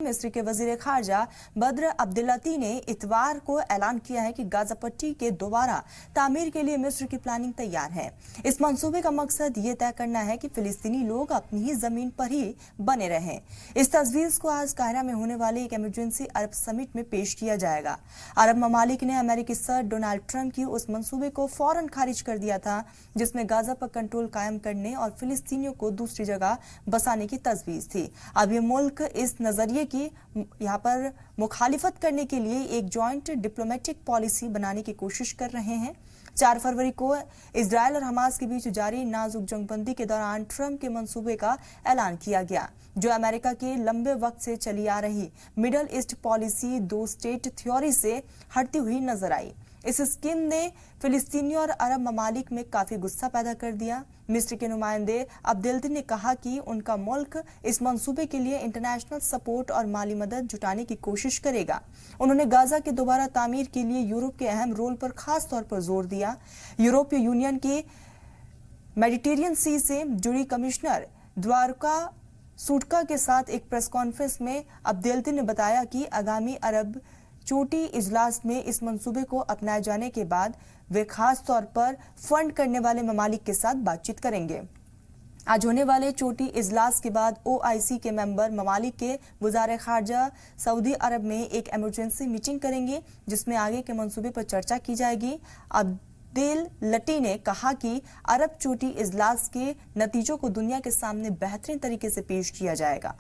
मिस्र के वजीर खारजा बद्र अब्देलती ने इतवार को ऐलान किया है कि गाजा पट्टी के दोबारा तामीर के लिए मिस्र की प्लानिंग तैयार है। इस मंसूबे का मकसद ये तय करना है कि फिलिस्तीनी लोग अपनी ही जमीन पर ही बने रहें। इस तजवीज को आज काहिरा में होने वाले एक इमरजेंसी अरब समिट में पेश किया जाएगा। अरब ममालिक ने अमेरिकी सदर डोनाल्ड ट्रंप की उस मंसूबे को फौरन खारिज कर दिया था, जिसमें गाजा पर कंट्रोल कायम करने और फिलिस्तीनियों को दूसरी जगह बसाने की तजवीज थी। अब ये मुल्क इस नजरिए की यहाँ पर मुखालिफत करने के लिए एक जॉइंट डिप्लोमेटिक पॉलिसी बनाने की कोशिश कर रहे हैं। 4 फरवरी को इजरायल और हमास के बीच जारी नाजुक जंगबंदी के दौरान ट्रंप के मंसूबे का ऐलान किया गया, जो अमेरिका के लंबे वक्त से चली आ रही middle east policy 2 state theory से हटती हुई नजर आई। इस स्कीम ने फिलिस्तीनियों और अरब ममालिक में काफी गुस्सा पैदा कर दिया। मिस्र के नुमाइंदे अब्देलती ने कहा कि उनका मुल्क इस मंसूबे के लिए इंटरनेशनल सपोर्ट और माली मदद जुटाने की कोशिश करेगा। उन्होंने गाजा के दोबारा तामीर के लिए यूरोप के अहम रोल पर खास तौर पर जोर दिया। यूरोपीय यूनियन की मेडिटेरियन सी से जुड़ी कमिश्नर द्वारका सुटका के साथ एक प्रेस कॉन्फ्रेंस में अब्देलती ने बताया कि आगामी अरब चोटी इजलास में इस मंसूबे को अपनाए जाने के बाद वे खास तौर पर फंड करने वाले ममालिक के साथ बातचीत करेंगे। आज होने वाले चोटी इजलास के बाद OIC के मेंबर ममालिक के वज़ारे खारजा सऊदी अरब में एक इमरजेंसी मीटिंग करेंगे, जिसमें आगे के मंसूबे पर चर्चा की जाएगी। अब्देलती ने कहा कि अरब चोटी इजलास के नतीजों को दुनिया के सामने बेहतरीन तरीके से पेश किया जाएगा।